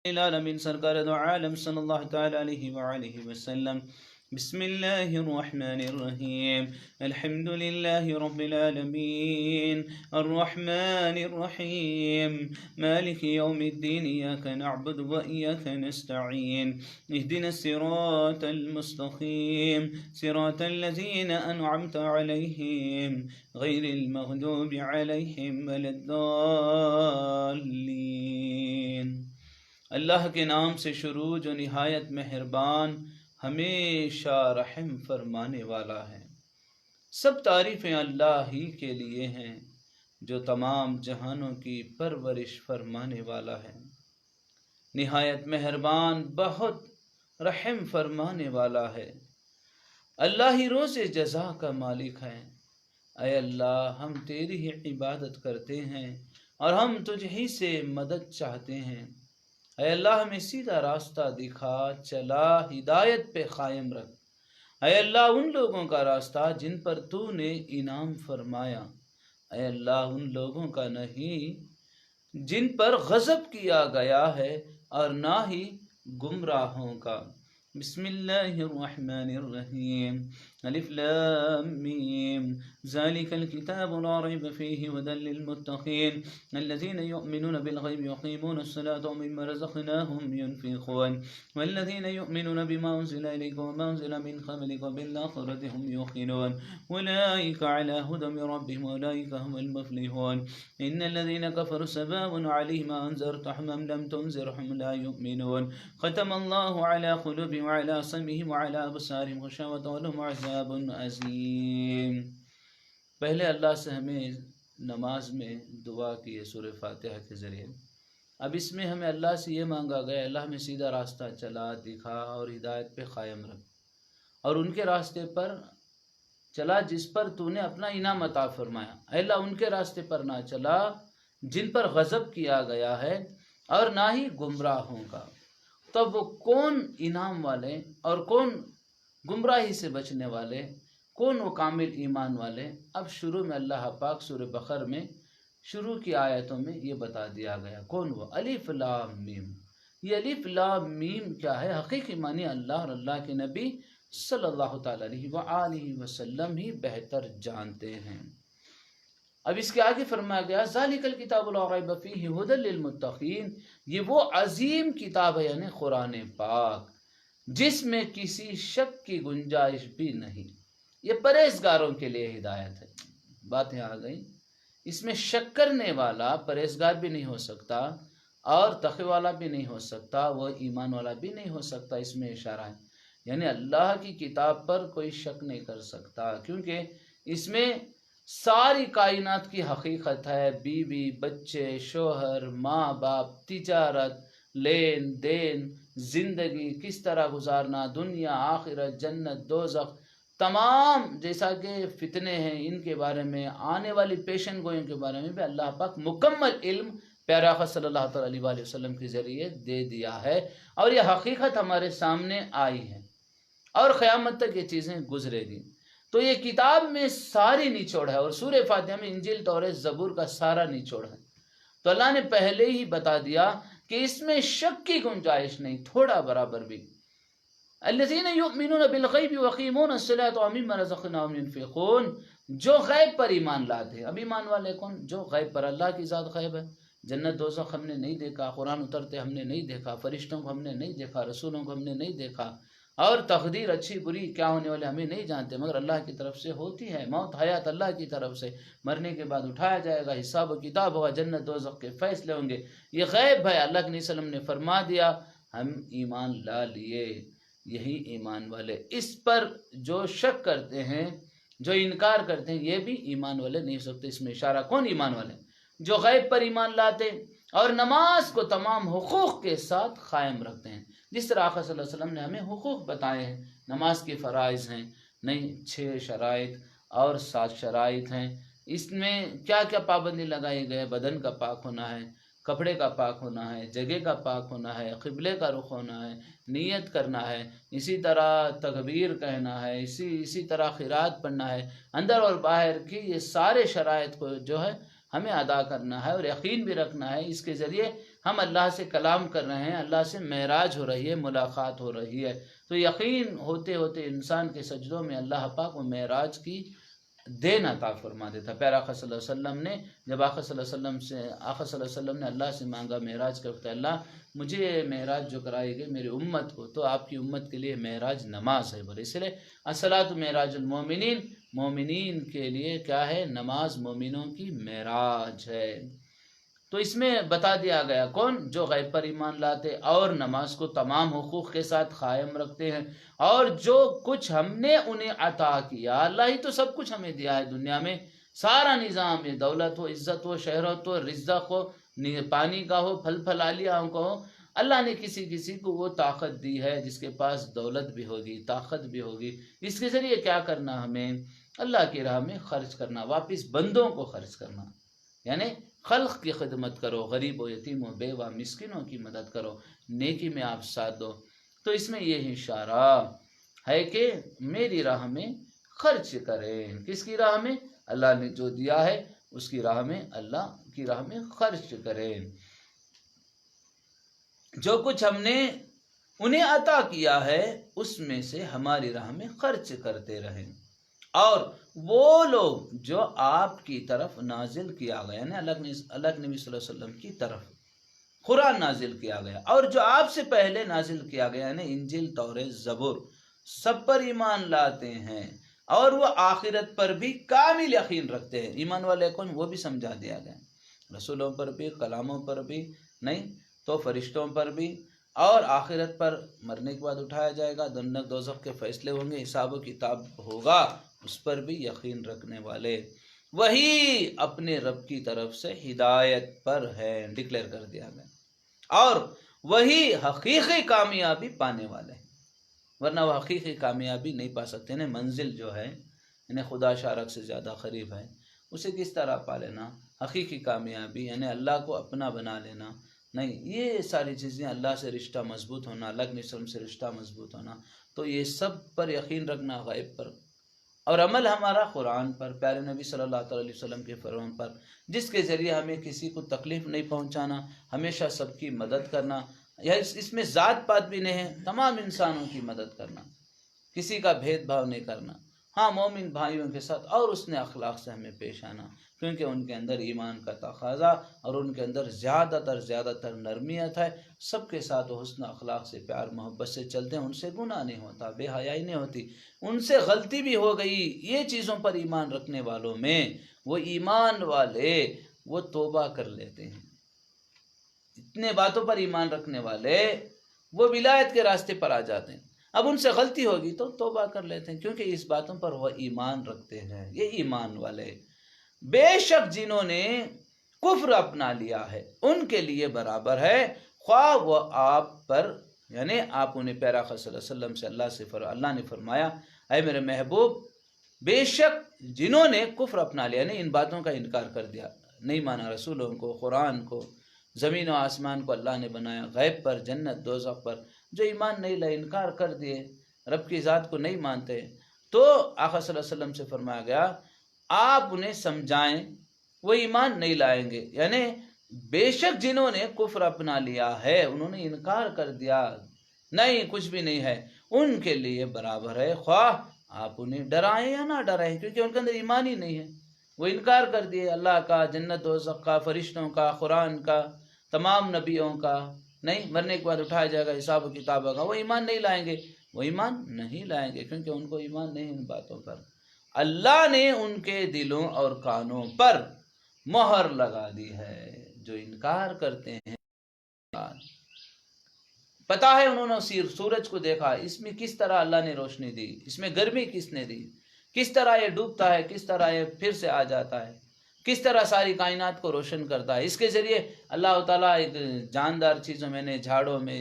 العالمین سرکار دو عالم صلی اللہ تعالی علیہ وآلہ وسلم۔ بسم اللہ الرحمن الرحیم، الحمد للہ رب العالمین، الرحمن الرحیم، مالک یوم الدین، ایاک نعبد و ایاک نستعین، اہدنا الصراط المستقیم، صراط الذین انعمت علیہم، غیر المغضوب علیہم ولا الضالین۔ اللہ کے نام سے شروع جو نہایت مہربان ہمیشہ رحم فرمانے والا ہے۔ سب تعریفیں اللہ ہی کے لیے ہیں جو تمام جہانوں کی پرورش فرمانے والا ہے۔ نہایت مہربان بہت رحم فرمانے والا ہے۔ اللہ ہی روز جزا کا مالک ہے۔ اے اللہ، ہم تیری ہی عبادت کرتے ہیں اور ہم تجھ ہی سے مدد چاہتے ہیں۔ اے اللہ، ہمیں سیدھا راستہ دکھا، چلا ہدایت پہ قائم رکھ۔ اے اللہ، ان لوگوں کا راستہ جن پر تو نے انعام فرمایا، اے اللہ ان لوگوں کا نہیں جن پر غضب کیا گیا ہے، اور نہ ہی گمراہوں کا۔ بسم اللہ الرحمن الرحیم، الف لام میم، ذالک الکتاب لا ریب فیہ ھدی للمتقین الذین یؤمنون بالغیب یقیمون الصلاة ومما رزقناہم ينفقون والذین یؤمنون بما انزل الیک وما انزل من قبلک وبالآخرة هم یوقنون اولئک علی ھدی من ربہم واولئک هم المفلحون ان الذین کفروا سواء علیہم انذرتهم ام لم تنذرهم لا یؤمنون ختم اللہ علی قلوبہم وعلى سمعهم وعلى ابصارهم غشاوة ولهم عذاب عظیم۔ پہلے اللہ سے ہمیں نماز میں دعا کی ہے سورہ فاتحہ کے ذریعے۔ اب اس میں ہمیں اللہ سے یہ مانگا گیا، اللہ ہمیں سیدھا راستہ چلا دکھا اور ہدایت پہ قائم رکھ، اور ان کے راستے پر چلا جس پر تو نے اپنا انعام عطا فرمایا۔ اے اللہ، ان کے راستے پر نہ چلا جن پر غضب کیا گیا ہے، اور نہ ہی گمراہوں کا۔ تب وہ کون انعام والے اور کون گمراہی سے بچنے والے، کون وہ کامل ایمان والے؟ اب شروع میں اللہ پاک سورہ بقرہ میں شروع کی آیتوں میں یہ بتا دیا گیا کون وہ۔ الف لام میم، یہ الف لام میم کیا ہے؟ حقیقی معنی اللہ اور اللہ کے نبی صلی اللہ تعالیٰ علیہ وآلہ وسلم ہی بہتر جانتے ہیں۔ اب اس کے آگے فرمایا گیا ذالک الکتاب لا ریب فیہ ھدی للمتقین، یہ وہ عظیم کتاب ہے یعنی قرآن پاک جس میں کسی شک کی گنجائش بھی نہیں، یہ پرہیزگاروں کے لیے ہدایت ہے۔ باتیں آ گئی، اس میں شک کرنے والا پرہیزگار بھی نہیں ہو سکتا، اور تقوی والا بھی نہیں ہو سکتا، وہ ایمان والا بھی نہیں ہو سکتا۔ اس میں اشارہ ہے یعنی اللہ کی کتاب پر کوئی شک نہیں کر سکتا، کیونکہ اس میں ساری کائنات کی حقیقت ہے۔ بیوی، بچے، شوہر، ماں باپ، تجارت، لین دین، زندگی کس طرح گزارنا، دنیا آخرت، جنت دوزخ، تمام جیسا کہ فتنے ہیں ان کے بارے میں، آنے والی پیشن گوئیوں کے بارے میں بھی اللہ پاک مکمل علم پیارے آقا صلی اللہ علیہ وآلہ وسلم کے ذریعے دے دیا ہے، اور یہ حقیقت ہمارے سامنے آئی ہے اور قیامت تک یہ چیزیں گزرے گی۔ تو یہ کتاب میں ساری نچوڑ ہے، اور سورہ فاتحہ میں انجیل توریت زبور کا سارا نچوڑ ہے۔ تو اللہ نے پہلے ہی بتا دیا کہ اس میں شک کی گنجائش نہیں، تھوڑا برابر بھی۔ الذین یؤمنون بالغیب ویقیمون الصلاۃ ومما رزقناہم ینفقون، جو غیب پر ایمان لاتے ہیں۔ اب ایمان والے کون؟ جو غیب پر، اللہ کی ذات غیب ہے، جنت دوزخ ہم نے نہیں دیکھا، قرآن اترتے ہم نے نہیں دیکھا، فرشتوں کو ہم نے نہیں دیکھا، رسولوں کو ہم نے نہیں دیکھا، اور تقدیر اچھی بری کیا ہونے والے ہمیں نہیں جانتے، مگر اللہ کی طرف سے ہوتی ہے۔ موت حیات اللہ کی طرف سے، مرنے کے بعد اٹھایا جائے گا، حساب و کتاب ہوگا، جنت دوزخ کے فیصلے ہوں گے، یہ غیب ہے۔ اللہ کے نبی صلی اللہ علیہ وسلم نے فرما دیا، ہم ایمان لا لیے، یہی ایمان والے۔ اس پر جو شک کرتے ہیں، جو انکار کرتے ہیں، یہ بھی ایمان والے نہیں ہو سکتے۔ اس میں اشارہ کون ایمان والے؟ جو غیب پر ایمان لاتے اور نماز کو تمام حقوق کے ساتھ قائم رکھتے ہیں، جس طرح آقا صلی اللہ علیہ وسلم نے ہمیں حقوق بتائے ہیں۔ نماز کے فرائض ہیں، نہیں 6 شرائط اور 7 شرائط ہیں۔ اس میں کیا کیا پابندی لگائی گئے؟ بدن کا پاک ہونا ہے، کپڑے کا پاک ہونا ہے، جگہ کا پاک ہونا ہے، قبلے کا رخ ہونا ہے، نیت کرنا ہے، اسی طرح تکبیر کہنا ہے، اسی طرح قرات پڑھنا ہے، اندر اور باہر کی یہ سارے شرائط کو جو ہے ہمیں ادا کرنا ہے، اور یقین بھی رکھنا ہے۔ اس کے ذریعے ہم اللہ سے کلام کر رہے ہیں، اللہ سے معراج ہو رہی ہے، ملاقات ہو رہی ہے، تو یقین ہوتے ہوتے انسان کے سجدوں میں اللہ پاک وہ معراج کی دین عطا فرما دیتا۔ پیارا آقا صلی اللہ علیہ وسلم نے جب آقا صلی اللہ علیہ وسلم نے اللہ سے مانگا معراج کا وقت، اللہ مجھے معراج جو کرائی گئی میری امت کو، تو آپ کی امت کے لیے معراج نماز ہے بولے، اس لیے الصلاۃ معراج المومنین، مومنین کے لیے کیا ہے؟ نماز مومنوں کی معراج ہے۔ تو اس میں بتا دیا گیا کون؟ جو غیب پر ایمان لاتے اور نماز کو تمام حقوق کے ساتھ قائم رکھتے ہیں، اور جو کچھ ہم نے انہیں عطا کیا، اللہ ہی تو سب کچھ ہمیں دیا ہے دنیا میں، سارا نظام، یہ دولت ہو، عزت ہو، شہرت ہو، رزق ہو، پانی کا ہو، پھل پھلالیاں کا ہو، اللہ نے کسی کسی کو وہ طاقت دی ہے جس کے پاس دولت بھی ہوگی، طاقت بھی ہوگی، اس کے ذریعے کیا کرنا؟ ہمیں اللہ کی راہ میں خرچ کرنا، واپس بندوں کو خرچ کرنا، یعنی خلق کی خدمت کرو، غریب و یتیم و بیوہ مسکینوں کی مدد کرو، نیکی میں آپ ساتھ دو۔ تو اس میں یہ اشارہ ہے کہ میری راہ میں خرچ کریں، کس کی راہ میں؟ اللہ نے جو دیا ہے اس کی راہ میں، اللہ کی راہ میں خرچ کریں، جو کچھ ہم نے انہیں عطا کیا ہے اس میں سے ہماری راہ میں خرچ کرتے رہیں، اور وہ لوگ جو آپ کی طرف نازل کیا گیا، یعنی اللہ کے نبی صلی اللہ علیہ وسلم کی طرف قرآن نازل کیا گیا، اور جو آپ سے پہلے نازل کیا گیا، یعنی انجیل، تورات، زبور، سب پر ایمان لاتے ہیں، اور وہ آخرت پر بھی کامل یقین رکھتے ہیں۔ ایمان والے کون؟ وہ بھی سمجھا دیا گیا، رسولوں پر بھی، کلاموں پر بھی، نہیں تو فرشتوں پر بھی، اور آخرت پر مرنے کے بعد اٹھایا جائے گا، جنت دوزخ کے فیصلے ہوں گے، حساب و کتاب ہوگا، اس پر بھی یقین رکھنے والے، وہی اپنے رب کی طرف سے ہدایت پر ہے، ڈکلیئر کر دیا گیا، اور وہی حقیقی کامیابی پانے والے ہیں، ورنہ وہ حقیقی کامیابی نہیں پا سکتے۔ انہیں منزل جو ہے، انہیں خدا شارک سے زیادہ قریب ہے، اسے کس طرح پا لینا؟ حقیقی کامیابی یعنی اللہ کو اپنا بنا لینا، نہیں، یہ ساری چیزیں، اللہ سے رشتہ مضبوط ہونا، اللہ کے وسلم سے رشتہ مضبوط ہونا، تو یہ سب پر یقین رکھنا، غیب پر، اور عمل ہمارا قرآن پر، پیارے نبی صلی اللہ علیہ وسلم کے فرمان پر، جس کے ذریعے ہمیں کسی کو تکلیف نہیں پہنچانا، ہمیشہ سب کی مدد کرنا، یا اس میں ذات پات بھی نہیں ہے، تمام انسانوں کی مدد کرنا، کسی کا بھید بھاؤ نہیں کرنا، ہاں مومن بھائیوں کے ساتھ، اور اس نے اخلاق سے ہمیں پیش آنا، کیونکہ ان کے اندر ایمان کا تقاضا، اور ان کے اندر زیادہ تر نرمیت ہے، سب کے ساتھ وہ حسن اخلاق سے، پیار محبت سے چلتے ہیں، ان سے گناہ نہیں ہوتا، بے حیائی نہیں ہوتی، ان سے غلطی بھی ہو گئی، یہ چیزوں پر ایمان رکھنے والوں میں، وہ ایمان والے وہ توبہ کر لیتے ہیں، اتنے باتوں پر ایمان رکھنے والے وہ ولایت کے راستے پر آ جاتے ہیں، اب ان سے غلطی ہوگی تو توبہ کر لیتے ہیں، کیونکہ اس باتوں پر وہ ایمان رکھتے ہیں، یہ ایمان والے۔ بے شک جنہوں نے کفر اپنا لیا ہے ان کے لیے برابر ہے، خواہ وہ آپ پر، یعنی آپ انہیں، پیارا آقا صلی اللہ علیہ وسلم سے اللہ نے فرمایا، اے میرے محبوب، بے شک جنہوں نے کفر اپنا لیا، یعنی ان باتوں کا انکار کر دیا، نہیں مانا رسولوں کو، قرآن کو، زمین و آسمان کو اللہ نے بنایا، غیب پر، جنت دوزخ پر، جو ایمان نہیں لائے، انکار کر دیے، رب کی ذات کو نہیں مانتے، تو آقا صلی اللہ علیہ وسلم سے فرمایا گیا آپ انہیں سمجھائیں، وہ ایمان نہیں لائیں گے، یعنی بے شک جنہوں نے کفر اپنا لیا ہے، انہوں نے انکار کر دیا، نہیں کچھ بھی نہیں ہے، ان کے لیے برابر ہے، خواہ آپ انہیں ڈرائیں یا نہ ڈرائیں، کیونکہ ان کے اندر ایمان ہی نہیں ہے، وہ انکار کر دیے اللہ کا، جنت دوزخ کا، فرشتوں کا، قرآن کا، تمام نبیوں کا، نہیں، مرنے کے بعد اٹھایا جائے گا، حساب و کتاب ہوگا، وہ ایمان نہیں لائیں گے، وہ ایمان نہیں لائیں گے، کیونکہ ان کو ایمان نہیں ان باتوں پر، اللہ نے ان کے دلوں اور کانوں پر مہر لگا دی ہے، جو انکار کرتے ہیں۔ پتا ہے انہوں نے سورج کو دیکھا، اس میں کس طرح اللہ نے روشنی دی، اس میں گرمی کس نے دی، کس طرح یہ ڈوبتا ہے، کس طرح یہ پھر سے آ جاتا ہے، کس طرح ساری کائنات کو روشن کرتا ہے، اس کے ذریعے اللہ تعالیٰ ایک جاندار چیزوں میں، جھاڑوں میں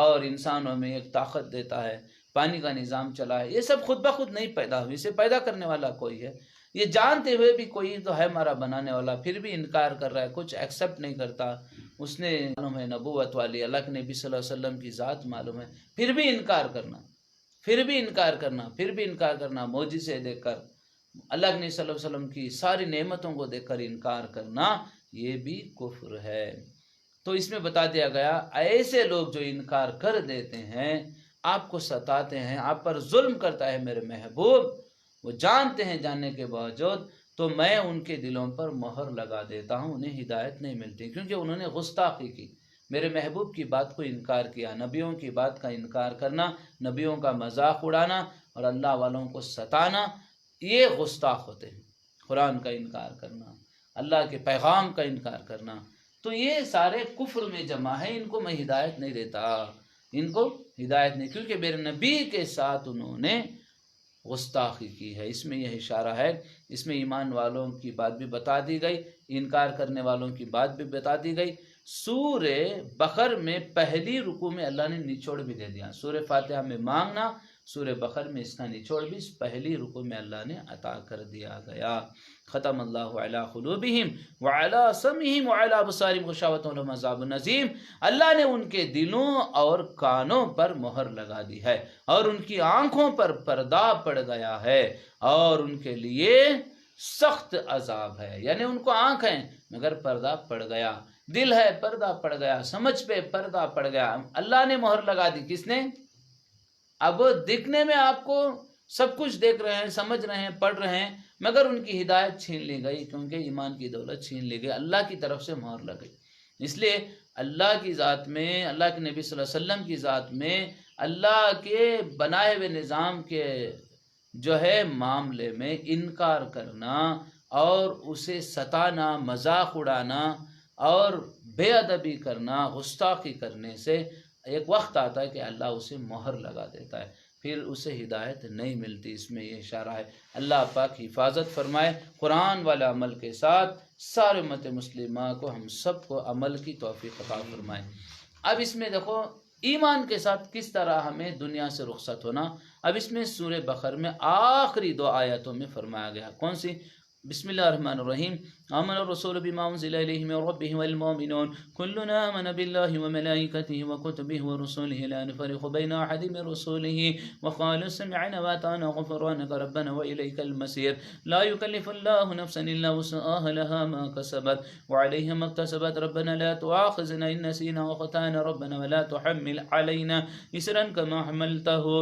اور انسانوں میں ایک طاقت دیتا ہے، پانی کا نظام چلا ہے، یہ سب خود بخود نہیں پیدا ہوئی، اسے پیدا کرنے والا کوئی ہے، یہ جانتے ہوئے بھی کوئی تو ہے ہمارا بنانے والا، پھر بھی انکار کر رہا ہے، کچھ ایکسیپٹ نہیں کرتا، اس نے معلوم ہے نبوت والی، اللہ کے نبی صلی اللہ علیہ وسلم کی ذات معلوم ہے، پھر بھی انکار کرنا، پھر بھی انکار کرنا، پھر بھی انکار کرنا، معجزے دیکھ کر، اللہ کے نبی صلی اللہ علیہ وسلم کی ساری نعمتوں کو دیکھ کر انکار کرنا، یہ بھی کفر ہے۔ تو اس میں بتا دیا گیا ایسے لوگ جو انکار کر دیتے ہیں، آپ کو ستاتے ہیں، آپ پر ظلم کرتا ہے میرے محبوب، وہ جانتے ہیں جاننے کے باوجود، تو میں ان کے دلوں پر مہر لگا دیتا ہوں، انہیں ہدایت نہیں ملتی، کیونکہ انہوں نے گستاخی کی، میرے محبوب کی بات کو انکار کیا، نبیوں کی بات کا انکار کرنا، نبیوں کا مذاق اڑانا اور اللہ والوں کو ستانا، یہ گستاخ ہوتے ہیں۔ قرآن کا انکار کرنا، اللہ کے پیغام کا انکار کرنا، تو یہ سارے کفر میں جمع ہے، ان کو میں ہدایت نہیں دیتا، ان کو ہدایت نہیں، کیونکہ میرے نبی کے ساتھ انہوں نے گستاخی کی ہے۔ اس میں یہ اشارہ ہے، اس میں ایمان والوں کی بات بھی بتا دی گئی، انکار کرنے والوں کی بات بھی بتا دی گئی۔ سورہ بقر میں پہلی رکوع میں اللہ نے نچوڑ بھی دے دیا، سورہ فاتحہ میں مانگنا، سورہ بقر میں اس کا نچوڑ بھی پہلی رکوع میں اللہ نے عطا کر دیا گیا۔ ختم اللہ علی قلوبہم وعلی سمعہم وعلی ابصارہم غشاوۃ ولہم عذاب عظیم، اللہ نے ان کے دلوں اور کانوں پر مہر لگا دی ہے، اور ان کی آنکھوں پر پردہ پڑ گیا ہے، اور ان کے لیے سخت عذاب ہے۔ یعنی ان کو آنکھ ہے مگر پردہ پڑ گیا، دل ہے پردہ پڑ گیا، سمجھ پہ پردہ پڑ گیا، اللہ نے مہر لگا دی، کس نے؟ اب دکھنے میں آپ کو سب کچھ دیکھ رہے ہیں، سمجھ رہے ہیں، پڑھ رہے ہیں، مگر ان کی ہدایت چھین لی گئی، کیونکہ ایمان کی دولت چھین لی گئی، اللہ کی طرف سے مہر لگ گئی۔ اس لیے اللہ کی ذات میں، اللہ کے نبی صلی اللہ علیہ وسلم کی ذات میں، اللہ کے بنائے ہوئے نظام کے جو ہے معاملے میں انکار کرنا اور اسے ستانا، مذاق اڑانا اور بے ادبی کرنا، گستاخی کرنے سے ایک وقت آتا ہے کہ اللہ اسے مہر لگا دیتا ہے، پھر اسے ہدایت نہیں ملتی۔ اس میں یہ اشارہ ہے، اللہ پاک حفاظت فرمائے قرآن والے عمل کے ساتھ، سارے امت مسلمہ کو، ہم سب کو عمل کی توفیق عطا فرمائے۔ اب اس میں دیکھو ایمان کے ساتھ کس طرح ہمیں دنیا سے رخصت ہونا، اب اس میں سورہ بقر میں آخری 2 آیتوں میں فرمایا گیا، کون سی؟ بسم اللہ الرحمن الرحیم، آمن الرسول بما انزل الیہ من ربہ والمؤمنون کلنا آمن باللہ وملائکتہ وکتبہ ورسلہ لا نفرق بین احد من رسلہ وقالوا سمعنا واطعنا غفرانک ربنا والیک المصیر لا یکلف اللہ نفسا الا وسعها لها ما كسبت وعليها ما اكتسبت ربنا لا تؤاخذنا ان نسينا واخطانا ربنا ولا تحمل علينا إصرا كما حملته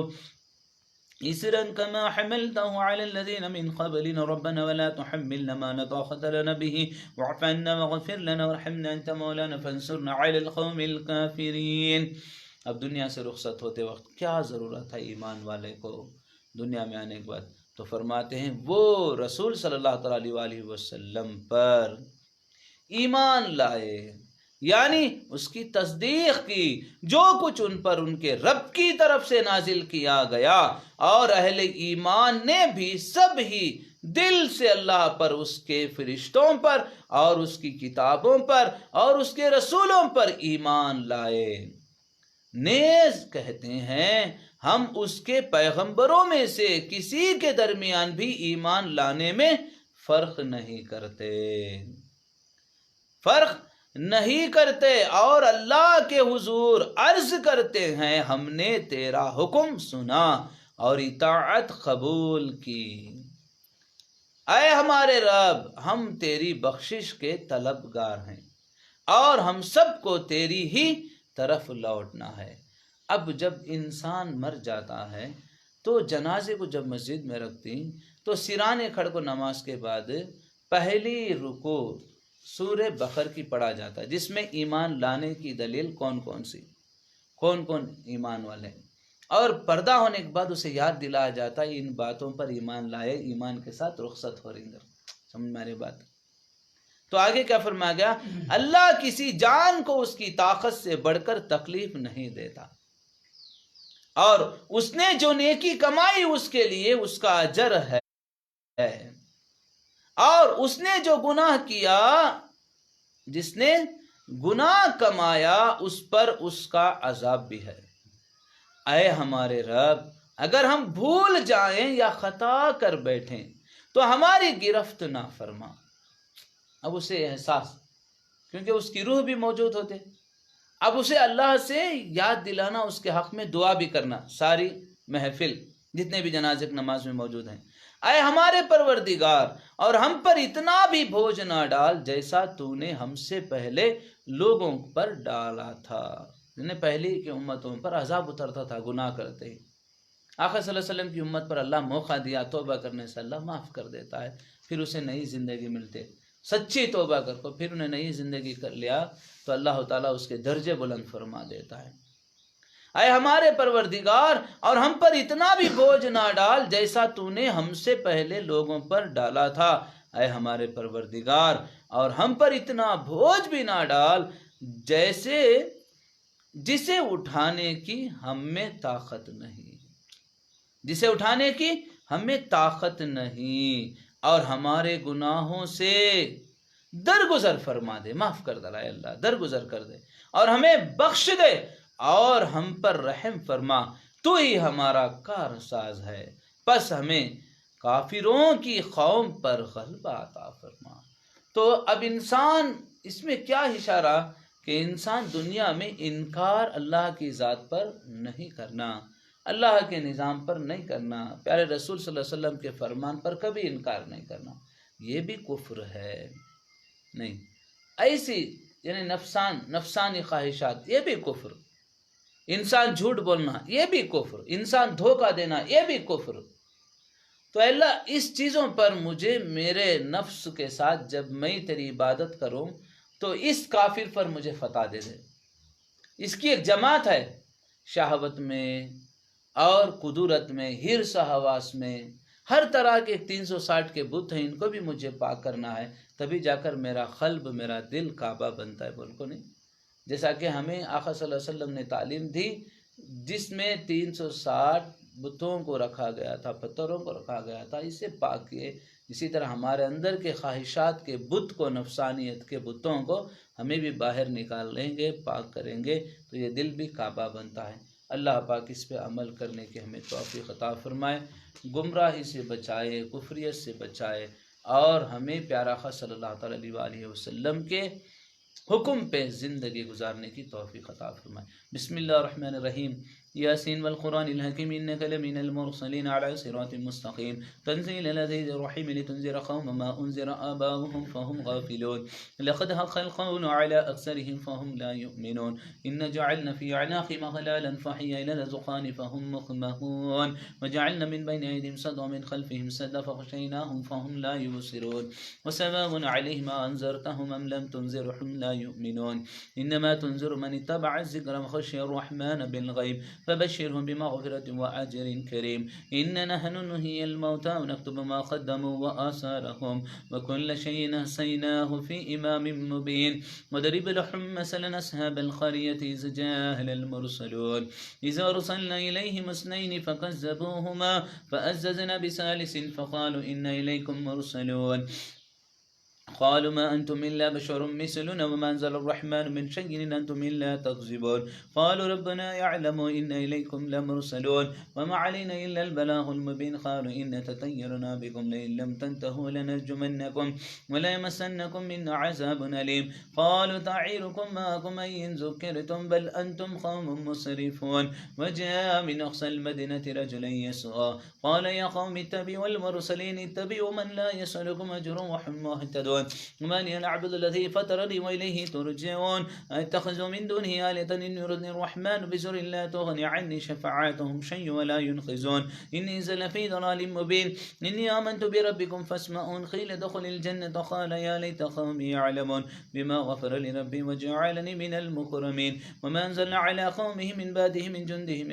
على الذين من قبلنا ربنا ولا تحملنا ما لا طاقة لنا به واعف عنا واغفر لنا وارحمنا انت مولانا فانصرنا على القوم الكافرين۔ اب دنیا سے رخصت ہوتے وقت کیا ضرورت ہے ایمان والے کو دنیا میں آنے کے بعد؟ تو فرماتے ہیں وہ رسول صلی اللہ تعالی علیہ وسلم پر ایمان لائے، یعنی اس کی تصدیق کی، جو کچھ ان پر ان کے رب کی طرف سے نازل کیا گیا، اور اہل ایمان نے بھی سب ہی دل سے اللہ پر، اس کے فرشتوں پر اور اس کی کتابوں پر اور اس کے رسولوں پر ایمان لائے۔ نیز کہتے ہیں ہم اس کے پیغمبروں میں سے کسی کے درمیان بھی ایمان لانے میں فرق نہیں کرتے اور اللہ کے حضور عرض کرتے ہیں ہم نے تیرا حکم سنا اور اطاعت قبول کی، اے ہمارے رب ہم تیری بخشش کے طلبگار ہیں اور ہم سب کو تیری ہی طرف لوٹنا ہے۔ اب جب انسان مر جاتا ہے تو جنازے کو جب مسجد میں رکھتی تو سرانے کھڑ کو نماز کے بعد پہلی رکوع سورہ بقر کی پڑھا جاتا ہے، جس میں ایمان لانے کی دلیل کون کون ایمان والے، اور پردہ ہونے کے بعد اسے یاد دلایا جاتا ہے ان باتوں پر ایمان لائے، ایمان کے ساتھ رخصت ہو رہی ہے۔ سمجھ میری بات؟ تو آگے کیا فرمایا گیا؟ اللہ کسی جان کو اس کی طاقت سے بڑھ کر تکلیف نہیں دیتا، اور اس نے جو نیکی کمائی اس کے لیے اس کا اجر ہے، اور اس نے جو گناہ کیا، جس نے گناہ کمایا، اس پر اس کا عذاب بھی ہے۔ اے ہمارے رب اگر ہم بھول جائیں یا خطا کر بیٹھیں تو ہماری گرفت نہ فرما۔ اب اسے احساس، کیونکہ اس کی روح بھی موجود ہوتے، اب اسے اللہ سے یاد دلانا، اس کے حق میں دعا بھی کرنا، ساری محفل جتنے بھی جنازے کی نماز میں موجود ہیں، اے ہمارے پروردگار اور ہم پر اتنا بھی بوجھ نہ ڈال جیسا تو نے ہم سے پہلے لوگوں پر ڈالا تھا. پہلی کی امتوں پر عذاب اترتا تھا گناہ کرتے ہی. آقا صلی اللہ علیہ وسلم کی امت پر اللہ موقع دیا، توبہ کرنے سے اللہ معاف کر دیتا ہے، پھر اسے نئی زندگی ملتے. سچی توبہ کر کو پھر انہیں نئی زندگی کر لیا تو اللہ تعالیٰ اس کے درجے بلند فرما دیتا ہے. اے ہمارے پروردگار اور ہم پر اتنا بھی بوجھ نہ ڈال جیسا تو نے ہم سے پہلے لوگوں پر ڈالا تھا. اے ہمارے پروردگار اور ہم پر اتنا بوجھ بھی نہ ڈال جسے اٹھانے کی ہم میں طاقت نہیں، جسے اٹھانے کی ہم میں طاقت نہیں، اور ہمارے گناہوں سے درگزر فرما دے. معاف کر دے اللہ، درگزر کر دے اور ہمیں بخش دے اور ہم پر رحم فرما. تو ہی ہمارا کارساز ہے، پس ہمیں کافروں کی قوم پر غلبہ عطا فرما. تو اب انسان اس میں کیا اشارہ کہ انسان دنیا میں انکار اللہ کی ذات پر نہیں کرنا، اللہ کے نظام پر نہیں کرنا، پیارے رسول صلی اللہ علیہ وسلم کے فرمان پر کبھی انکار نہیں کرنا. یہ بھی کفر ہے. نہیں ایسی یعنی نفسانی خواہشات، یہ بھی کفر. انسان جھوٹ بولنا یہ بھی کفر، انسان دھوکہ دینا یہ بھی کفر. تو اللہ اس چیزوں پر مجھے میرے نفس کے ساتھ جب میں تیری عبادت کروں تو اس کافر پر مجھے فتح دے دے. اس کی ایک جماعت ہے، شہوت میں اور قدرت میں، حرص و حواس میں، ہر طرح کے 360 کے بت ہیں، ان کو بھی مجھے پاک کرنا ہے، تبھی جا کر میرا قلب، میرا دل کعبہ بنتا ہے. بول کو نہیں، جیسا کہ ہمیں آقا صلی اللہ علیہ وسلم نے تعلیم دی جس میں 360 بتوں کو رکھا گیا تھا، پتھروں کو رکھا گیا تھا، اسے پاک کیے. اسی طرح ہمارے اندر کے خواہشات کے بت کو، نفسانیت کے بتوں کو ہمیں بھی باہر نکال لیں گے، پاک کریں گے تو یہ دل بھی کعبہ بنتا ہے. اللہ پاک اس پہ عمل کرنے کے ہمیں توفیق عطا فرمائے، گمراہی سے بچائے، کفریت سے بچائے، اور ہمیں پیارا آقا صلی اللہ تعالیٰ علیہ وسلم کے حکم پہ زندگی گزارنے کی توفیق عطا فرمائے. بسم اللہ الرحمن الرحیم. یاسین والقرآن الحکیم انک لمن المرسلین علی صراط مستقیم تنزیل العزیز الرحیم لتنذر قوما ما انذر آباؤهم فهم غافلون لقد حق القول على اکثرهم فهم لا يؤمنون ان جعلنا في اعناقهم اغلالا فهي الى الاذقان فهم مقمحون وجعلنا من بين ايديهم سدا ومن خلفهم سدا فغشيناهم فهم لا يبصرون وسواء عليهم انذرتهم ام لم تنذرهم لا يؤمنون انما تنذر من اتبع الذكر وخشي الرحمن بالغيب فبشرهم بمغفرة وأجر كريم. إن نحن نحيي الموتى ونكتب ما قدموا وآثارهم وكل شيء أحصيناه في إمام مبين. وضرب لهم مثلا أصحاب القرية إذ جاء المرسلون إذ أرسلنا إليهم اثنين فكذبوهما فعززنا بثالث فقالوا إنا إليكم مرسلون قالوا ما أنتم إلا بشر مثلنا وما أنزل الرحمن من شيء إن أنتم إلا تكذبون قالوا ربنا يعلم إن إليكم لمرسلون وما علينا إلا البلاغ المبين قالوا إن تطيرنا بكم لئن لم تنتهوا لنرجمنكم ولا يمسنكم منا عذاب أليم قالوا تعيركم معكم إن ذكرتم بل أنتم قوم مسرفون وجاء من أقصى المدينة رجل يسعى قال يا قوم اتبعوا المرسلين اتبعوا من لا يسألكم أجرا وهم مهتدون وما لي أعبد الذي فطرني وإليه ترجعون اتخذوا من دونه آلهة إن يردني الرحمن بضر لا تغني عني شفاعتهم شيئا ولا ينقذون إني إذا لفي ضلال مبين إني آمنت بربكم فاسمعون قيل ادخل الجنة قال يا ليت قومي يعلمون بما غفر لي ربي وجعلني من المكرمين وما أنزلنا على قومه من بعده من جنده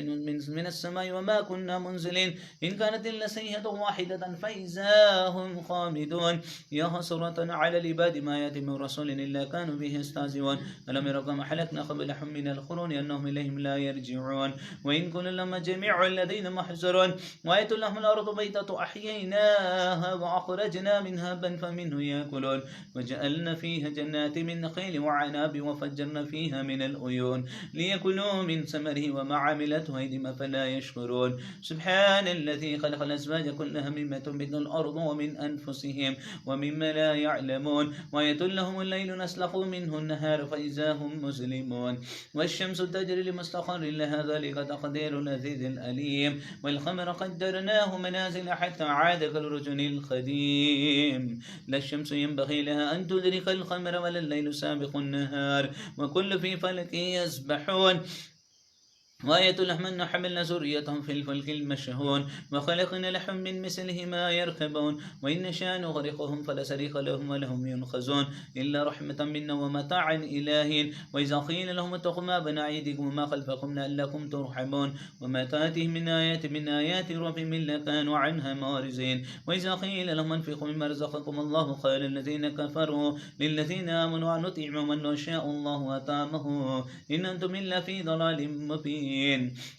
من السماء وما كنا منزلين إن كانت إلا سيئة واحدة فإذا هم خامدون يا حسرة على العباد ما يأتي من رسول إلا كانوا به يستهزئون ألم يروا كما أهلكنا قبلهم من القرون أنهم إليهم لا يرجعون وإن كن لما جميع الذين محضرون وآية لهم الأرض بيضاء أحييناها وأخرجنا منها بن فمنه يأكلون وجعلنا فيها جنات من نخيل وعناب وفجرنا فيها من العيون ليأكلوا من ثمره وما عملته أيديهم فلا يشكرون سبحان الذي خلق الأزواج كلها مما تنبت الأرض ومن أنفسهم ومما لا يعلمون يعلمون وآية لهم الليل نسلخ منه النهار فإذا هم مسلمون والشمس تجري لمستقر لها ذلك تقدير العزيز الأليم والقمر قدرناه منازل حتى عاد كالرجل القديم لا الشمس ينبغي لها أن تدرك القمر ولا الليل سابق النهار وكل في فلك يسبحون وآية لهم أن حملنا ذريتهم في الفلك المشحون وخلقنا لهم من مثله ما يركبون وإن نشاء نغرقهم فلا صريخ لهم ولهم ينقذون إلا رحمة منا ومتاعا إلى حين وإذا قيل لهم اتقوا ما بين أيديكم وما خلفكم لعلكم ترحمون وما تأتيهم من آيات ربهم إلا كانوا عنها معرضين وإذا قيل لهم انفقوا مما رزقكم الله قال الذين كفروا للذين آمنوا أن نطعم من نشاء الله أطعمه إن أنتم إلا في ضلال مبين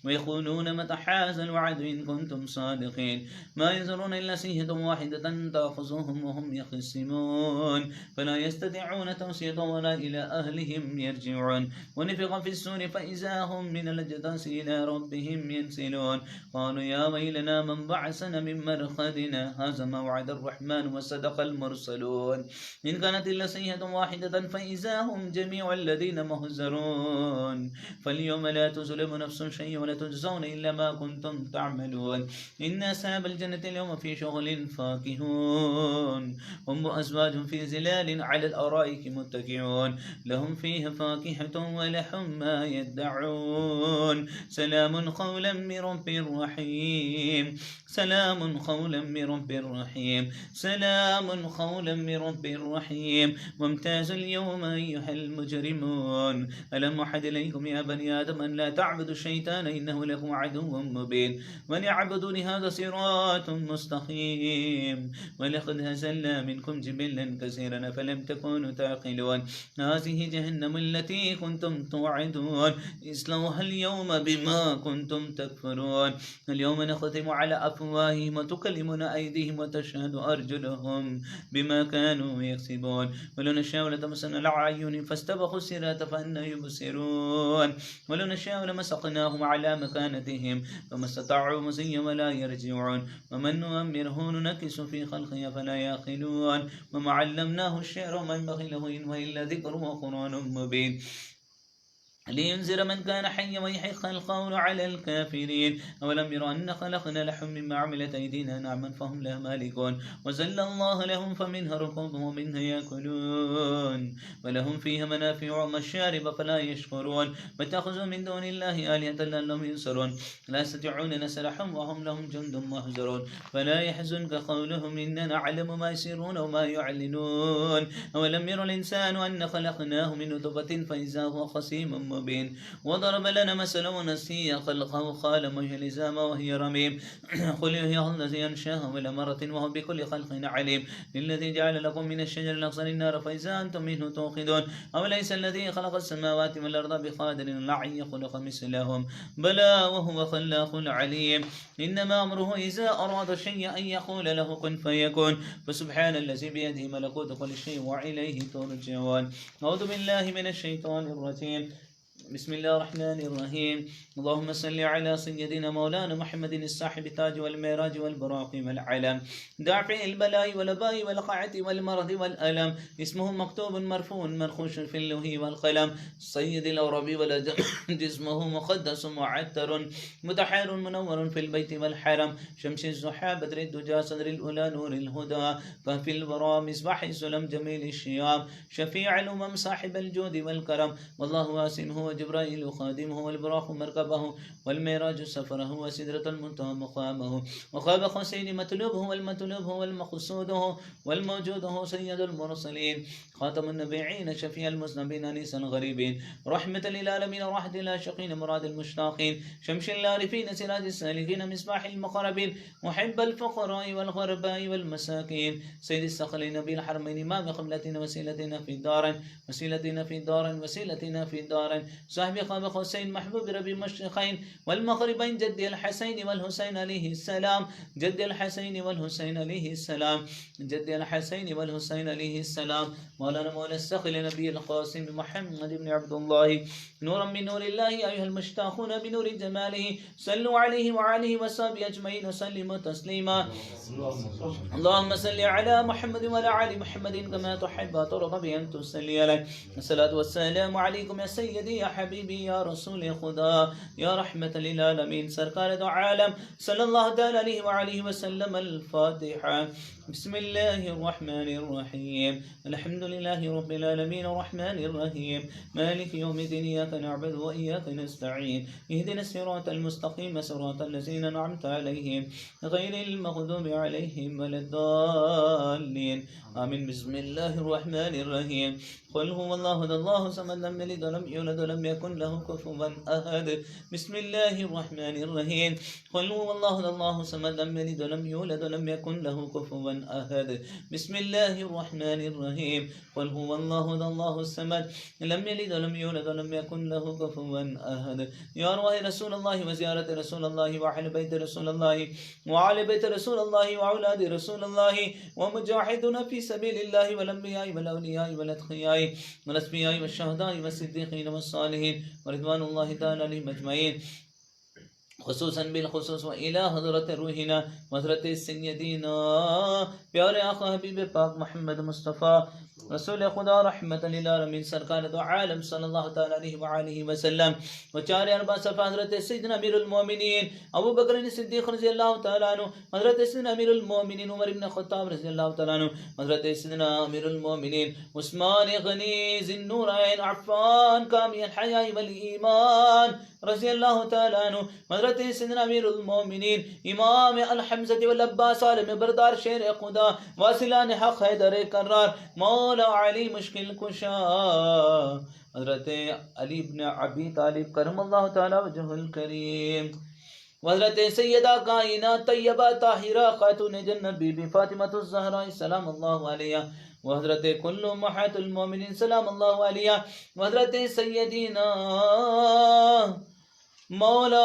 ويقولون متى هذا الوعد إن كنتم صادقين ما ينظرون إلا صيحة واحدة تأخذهم وهم يخصمون فلا يستطيعون توصية ولا إلى أهلهم يرجعون ونفخ في السور فإذا هم من الأجداث إلى ربهم ينسلون قالوا يا ويلنا من بعثنا من مرقدنا هذا ما وعد الرحمن وصدق المرسلون إن كانت إلا صيحة واحدة فإذا هم جميع الذين مهزرون فاليوم لا تظلم نفس شيء ولا تجزون إلا ما كنتم تعملون إن أصحاب الجنة اليوم في شغل فاكهون هم وأزواج في ظلال على الأرائك متكئون لهم فيها فاكهة ولحم ما يدعون سلام قولا من رب رحيم سلام قولا من رب رحيم سلام قولا من رب رحيم وامتازوا اليوم أيها المجرمون ألم أحد إليكم يا بني آدم أن لا تعبدوا الشيطان إنه لكم عدو مبين وليعبدون هذا صراط مستقيم ولقد هزلنا منكم جبلا كثيرا فلم تكونوا تعقلون هذه جهنم التي كنتم توعدون اصلوها اليوم بما كنتم تكفرون اليوم نختم على أفواههم وتكلمنا أيديهم وتشهد أرجلهم بما كانوا يكسبون ولو نشاء لتمسنا الأعين فاستبقوا الصراط فأنى يبصرون ولو نشاء لمسقناهم على مكانتهم فما استطاعوا مزيا ولا يرجعون ومن نؤمره ننكس في خلقه فلا يعقلون وما علمناه الشعر وما ينبغي له إن هو إلا ذكر وقرآن مبين لينذر من كان حيا ويحق القول على الكافرين أولم يروا أن خلقنا لهم مما عملت أيدينا نعما فهم لها مالكون وزل الله لهم فمنها ركوبهم ومنها يأكلون ولهم فيها منافع ومشارب فلا يشكرون واتخذوا من دون الله آلهة لعلهم ينصرون لا يستطيعون نصرهم وهم لهم جند محضرون فلا يحزنك قولهم إننا نعلم ما يسرون وما يعلنون أولم يرى الإنسان أن خلقناه من نطفة فإذا هو خصيم مبين وضرب لنا مثلا ونسي خلقه قال ما هي العظام وهي رميم قل هي الذي أنشاها أول مرة وهو بكل خلق عليم للذي جعل لكم من الشجر الأخضر النار فإذا أنتم منه توقدون أوليس الذي خلق السماوات والأرض بقادر على أن يخلق مثلهم بلى وهو خلاق عليم إنما أمره إذا أراد شيئا أن يقول له كن فيكون فسبحان الذي بيده ملكوت كل شيء وإليه ترجعون أعوذ بالله من الشيطان الرجيم بسم الله الرحمن الرحيم اللهم صل على سيدنا مولانا محمد الصاحب التاج والمعراج والبراق والعلم دافع البلاء والباء والقعة والمرض والألم اسمه مكتوب مرفوع منخوش في اللوح والقلم سيد الأوربي والأجم جسمه مقدس معتر متحار منور في البيت والحرم شمس الزحى بدر الدجى صدر الأولى نور الهدى كهف الورى مصباح السلم جميل الشيام شفيع الأمم صاحب الجود والكرم والله واسمه جبرائيل خادمه والبراق مركبه والمعراج سفره وسدرة المنتهى مقامه وخاب قوسين مطلوبه والمطلوب والمقصوده والموجود سيد المرسلين خاتم النبيين شفيع المذنبين أنيس الغريبين رحمة للعالمين راحة العاشقين مراد المشتاقين شمس العارفين سراج السالكين مصباح المقربين محب الفقراء والغرباء والمساكين سيد الثقلين نبي الحرمين إمام قبلتنا وسيلتنا في الدار وسيلتنا في الدار وسيلتنا في الدار صاحب قاب قوسین محبوب ربی مشرقین والمغربین جد الحسین والحسین علیہ السلام جد الحسین والحسین علیہ السلام جد الحسین والحسین علیہ السلام مولانا مولا الثقل نبی القاسم محمد بن عبد الله نورا من نور الله أيها المشتاقون بنور جماله صلوا عليه وعليه وصحبه أجمعين وسلموا تسليما اللهم صل على محمد وعلى آل محمد كما تحب وترضى بأن تصلي عليه الصلاة والسلام عليكم يا سيدي يا حبيبي يا رسول خدا يا رحمة للعالمين سرکار دو عالم صلی اللہ تعالی علیہ وآلہ وسلم الفاتحة بسم الله الرحمن الرحيم الحمد لله رب العالمين الرحمن الرحيم مالك يوم الدين إياك نعبد وإياك نستعين اهدنا الصراط المستقيم صراط الذين أنعمت عليهم غير المغضوب عليهم ولا الضالين آمين بسم الله الرحمن الرحيم قل هو الله أحد الله الصمد لم يلد ولم يولد ولم يكن له كفوا أحد بسم الله الرحمن الرحيم قل هو الله أحد الله الصمد لم يلد ولم يولد ولم يكن له كفوا أحد بسم الله الرحمن الرحيم قل هو الله أحد الله الصمد لم يلد ولم يولد ولم يكن له كفوا أحد يا أرواح رسول الله وزيارة رسول الله وأهل بيت رسول الله وعلى بيت رسول الله وأولاد رسول الله ومجاهدون في سبيل الله والأنبياء والأولياء والأتقياء والأصفياء والشهداء والصديقين والصالحين ورضوان الله تعالى عليهم أجمعين خصوصا بالخصوص وإلى حضرت روحنا حضرت سیدنا پیارے آقا حبیب پاک محمد مصطفیٰ رسول خدا رحمت للعالمین سرکار دو عالم صلی اللہ تعالی علیہ وآلہ وسلم و چار اربع صفحہ حضرت سیدنا امیر المومنین ابو بکر صدیق رضی اللہ تعالی عنہ حضرت سیدنا امیر المومنین عمر بن خطاب رضی اللہ تعالی عنہ حضرت سیدنا امیر المومنین عثمان غنی ذی النورین عفان کامی الحیاء والایمان رضی اللہ تعالی عنہ حضرت سیدنا امیر المومنین امام الحمزہ والعباس عالم بردار شیر خدا واصلان حق حیدر کرار مولا علی مشکل کشا حضرت علی بن ابی طالب کرم اللہ تعالی وجہ الکریم حضرت سیدہ کائنات طیبہ طاہرہ خاتون جنت بی بی فاطمہ الزہرا سلام اللہ علیہا وحضرت کل امہات المومنین سلام اللہ علیہا وحضرت سیدنا مولا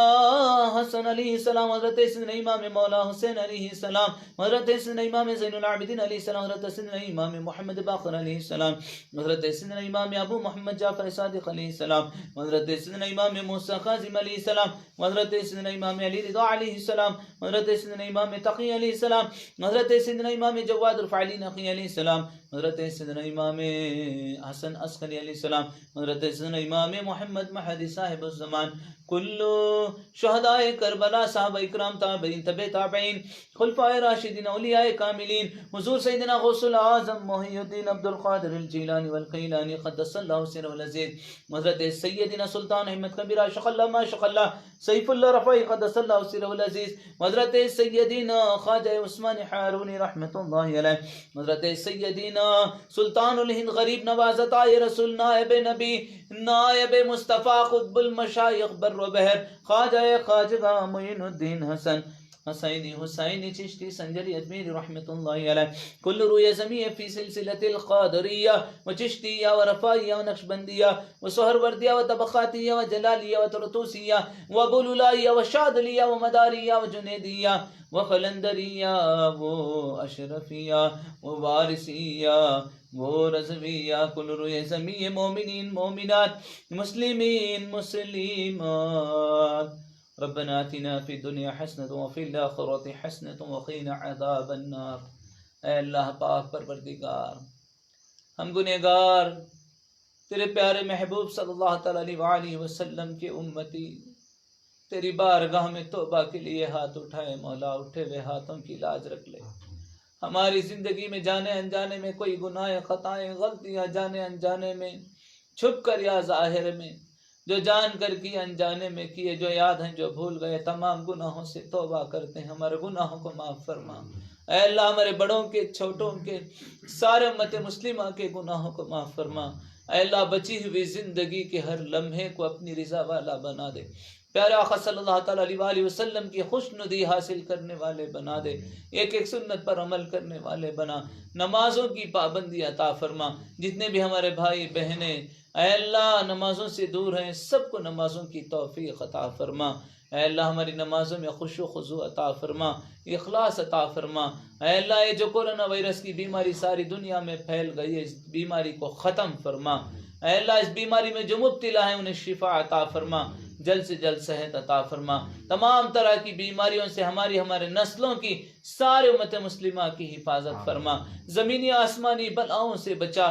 حسن علیہ السلام حضرت سیدنا امام مولا حسین علیہ السلام حضرت سیدنا امام زین العابدین علیہ السلام حضرت سیدنا امام محمد باقر علیہ السلام حضرت سیدنا امام ابو محمد جعفر صادق علیہ السلام حضرت سیدنا امام موسیٰ کاظم علیہ السلام حضرت سیدنا امام علی رضا علیہ السلام حضرت سیدنا امام تقی علیہ السلام حضرت سیدنا امام جواد الفعلی نقی علیہ السلام حضرت سیدنا امام حسن عسقری علیہ السلام حضرت سیدنا امام محمد مہدی صاحب الزمان کلو شہداء کربلا صحابہ اکرام تابعین تبع تابعین خلفاء راشدین اولیاء کاملین حضور سیدنا غوث العظم محی الدین عبد القادر الجیلانی والقیلانی قدس اللہ سرہ العزیز حضرت سیدنا سلطان احمد کبیرہ شق اللہ ما شق اللہ سیف اللہ رفعی قدس اللہ سرہ العزیز حضرت سیدنا خواجہ عثمان حارونی رحمت اللہ علیہ حضرت سیدنا سلطان الہند غریب نوازت آئے رسول نائب نبی نائب مصطفیٰ قطب المشایخ بر و بحر خواجہ خواجہ معین الدین حسن حسینی حسینی چشتی سنجری اجمیری رحمت اللہ علیہ کل روی زمیہ فی سلسلت القادریہ و چشتیہ و رفائیہ و نقشبندیہ و سہروردیہ و طبقاتیہ و جلالیہ و ترطوسیہ و بلولائیہ و شادلیہ و مداریہ و جنیدیہ و خلندریہ و اشرفیہ و وارثیہ وہ رضویہ کل روی زمیہ مومنین مومنات مسلمین مسلمات ربنا آتنا فی الدنیا حسنة وفی الآخرة حسنة وقینا عذاب النار اے اللہ پاک پروردگار ہم گنہگار تیرے پیارے محبوب صلی اللہ تعالی علیہ وآلہ وسلم کے امتی تیری بارگاہ میں توبہ کے لیے ہاتھ اٹھائے مولا اٹھے ہوئے ہاتھوں کی لاج رکھ لے ہماری زندگی میں جانے انجانے میں کوئی گناہ خطائیں غلطیاں جانے انجانے میں چھپ کر یا ظاہر میں جو جان کر کی انجانے میں کیے جو یاد ہیں جو بھول گئے تمام گناہوں سے توبہ کرتے ہیں ہمارے گناہوں کو معاف فرما اے اللہ ہمارے بڑوں کے چھوٹوں کے سارے امت مسلمہ کے گناہوں کو معاف فرما اے اللہ بچی ہوئی زندگی کے ہر لمحے کو اپنی رضا والا بنا دے پیارے آقا صلی اللہ تعالیٰ علیہ وسلم کی خوشنودی حاصل کرنے والے بنا دے، ایک ایک سنت پر عمل کرنے والے بنا، نمازوں کی پابندی عطا فرما، جتنے بھی ہمارے بھائی بہنیں اے اللہ نمازوں سے دور ہیں سب کو نمازوں کی توفیق عطا فرما، اے اللہ ہماری نمازوں میں خشوع و خضوع عطا فرما، اخلاص عطا فرما، اے اللہ یہ جو کورونا وائرس کی بیماری ساری دنیا میں پھیل گئی ہے اس بیماری کو ختم فرما، اے اللہ اس بیماری میں جو مبتلا ہیں انہیں شفا عطا فرما، جلد سے جلد صحت عطا فرما، تمام طرح کی بیماریوں سے ہمارے نسلوں کی سارے امت مسلمہ کی حفاظت فرما، زمینی آسمانی بلاؤں سے بچا،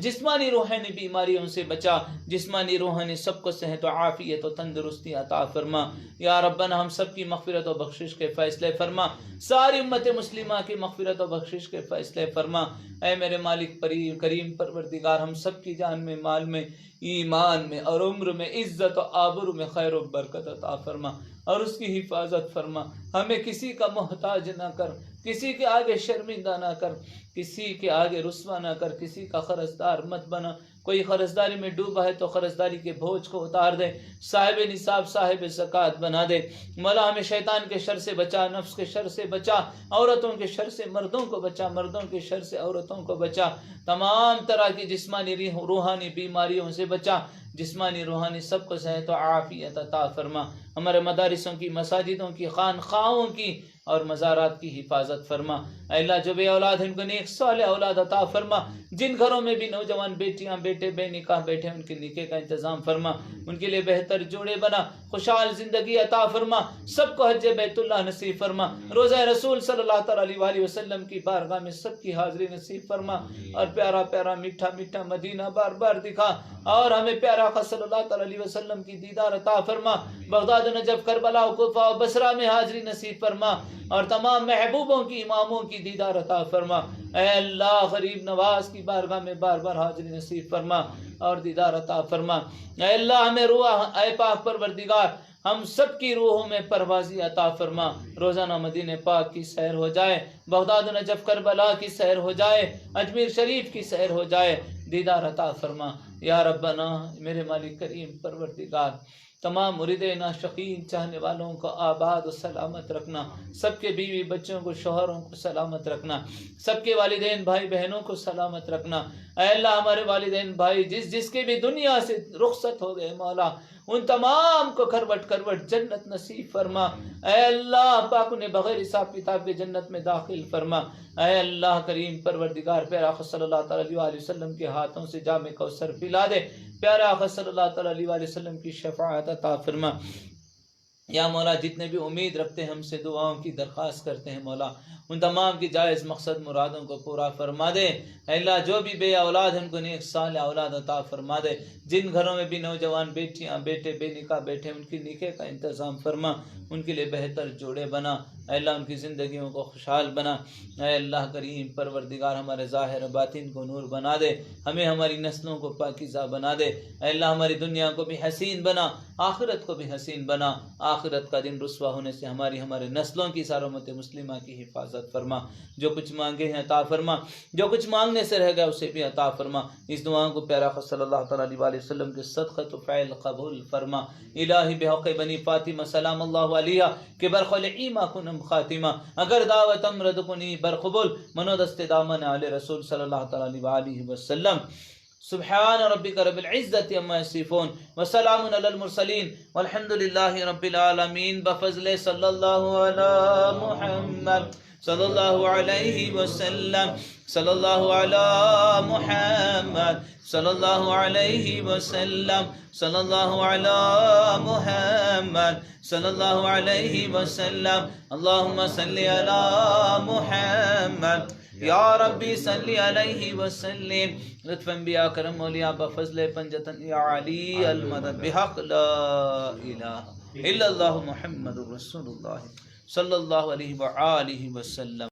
جسمانی روحانی بیماریوں سے بچا، جسمانی روحانی سب کو صحت و عافیت و تندرستی عطا فرما، یا ربنا ہم سب کی مغفرت و بخشش کے فیصلے فرما، ساری امت مسلمہ کی مغفرت و بخشش کے فیصلے فرما، اے میرے مالک کریم پروردگار ہم سب کی جان میں مال میں ایمان میں اور عمر میں عزت و آبرو میں خیر و برکت عطا فرما اور اس کی حفاظت فرما، ہمیں کسی کا محتاج نہ کر، کسی کے آگے شرمندہ نہ کر، کسی کے آگے رسوا نہ کر، کسی کا قرضدار مت بنا، کوئی قرضداری میں ڈوبا ہے تو قرضداری کے بوجھ کو اتار دے، صاحب نصاب صاحب زکوٰۃ بنا دے، مولا ہمیں شیطان کے شر سے بچا، نفس کے شر سے بچا، عورتوں کے شر سے مردوں کو بچا، مردوں کے شر سے عورتوں کو بچا، تمام طرح کی جسمانی روحانی بیماریوں سے بچا، جسمانی روحانی سب کو صحت و عافیت عطا فرما، ہمارے مدارسوں کی مساجدوں کی خانقاہوں کی اور مزارات کی حفاظت فرما، اے اللہ جو بے اولاد ہیں ان کو نیک صالح اولاد عطا فرما، جن گھروں میں بھی نوجوان بیٹیاں بیٹے بے نکاح بیٹھے ان کے نکاح کا انتظام فرما، ان کے لیے بہتر جوڑے بنا، خوشحال زندگی عطا فرما، سب کو حج بیت اللہ نصیب فرما، روزہ رسول صلی اللہ تعالیٰ علیہ وسلم کی بارگاہ میں سب کی حاضری نصیب فرما، اور پیارا پیارا میٹھا میٹھا مدینہ بار بار دکھا، اور ہمیں پیارا آقا صلی اللہ تعالیٰ علیہ وسلم کی دیدار عطا فرما، بغداد و نجف کربلا و کوفہ و بصرہ میں حاضری نصیب فرما، اور تمام محبوبوں کی اماموں کی دیدار عطا فرما، اے اللہ غریب نواز کی بارگاہ میں بار بار حاضری نصیب فرما اور دیدار عطا فرما، اے اللہ ہمیں اے پاک پروردگار ہم سب کی روحوں میں پروازی عطا فرما، روزانہ مدینہ پاک کی سیر ہو جائے، بغداد و نجف کربلا کی سیر ہو جائے، اجمیر شریف کی سیر ہو جائے، دیدار عطا فرما، یا ربنا میرے مالک کریم پروردگار تمام مریدین عاشقین چاہنے والوں کو آباد و سلامت رکھنا، سب کے بیوی بچوں کو شوہروں کو سلامت رکھنا، سب کے والدین بھائی بہنوں کو سلامت رکھنا، اے اللہ ہمارے والدین بھائی جس کے بھی دنیا سے رخصت ہو گئے مولا ان تمام کو کروٹ کروٹ جنت نصیب فرما، اے اللہ پاک انہیں بغیر حساب کتاب کے جنت میں داخل فرما، اے اللہ کریم پروردگار پیارا آقا صلی اللہ تعالیٰ علیہ وسلم کے ہاتھوں سے جام کوثر پلا دے، پیارا آقا صلی اللہ تعالیٰ علیہ وسلم کی شفاعت عطا فرما، یا مولا جتنے بھی امید رکھتے ہیں ہم سے دعاؤں کی درخواست کرتے ہیں مولا ان تمام کی جائز مقصد مرادوں کو پورا فرما دے، اے اللہ جو بھی بے اولاد ہیں ان کو نیک صالح اولاد عطا فرما دے، جن گھروں میں بھی نوجوان بیٹیاں بیٹے بے نکاح بیٹھے ان کی نکاح کا انتظام فرما، ان کے لیے بہتر جوڑے بنا، اے اللہ ان کی زندگیوں کو خوشحال بنا، اے اللہ کریم پروردگار ہمارے ظاہر باطن کو نور بنا دے، ہمیں ہماری نسلوں کو پاکیزہ بنا دے، اے اللہ ہماری دنیا کو بھی حسین بنا، آخرت کو بھی حسین بنا، آخرت کا دن رسوا ہونے سے ہمارے نسلوں کی ساری امت مسلمہ کی حفاظت فرما، جو کچھ مانگے ہیں عطا فرما، جو کچھ مانگنے سے رہ گیا اسے بھی عطا فرما، اس دعا کو پیارا آقا صلی اللہ تعالیٰ علیہ وسلم کے صدقۃ و فعل قبول فرما، الہی بحق بنی فاطمہ سلام اللہ علیہ کہ برخل ایما کنم خاتمہ، اگر دعوت امرد کنی برقبول منو دست دامن علی رسول صلی اللہ تعالیٰ علیہ وسلم، سبحان ربک رب العزت عما یصفون وسلام علی المرسلین والحمد للہ رب العالمین بفضل صلی اللہ علی محمد صلی اللہ علیہ وسلم صلی اللہ علی محمد صلی اللہ علیہ وسلم صلی اللہ علی محمد صلی اللہ علیہ وسلم اللہم صلی علی محمد یا ربی صلی علیہ وسلم لطف انبیاء کرم اولیاء بفضل پنجتن یا علی المدد بحق لا الہ الا اللہ محمد رسول اللہ صلی اللہ علیہ وآلہ وسلم.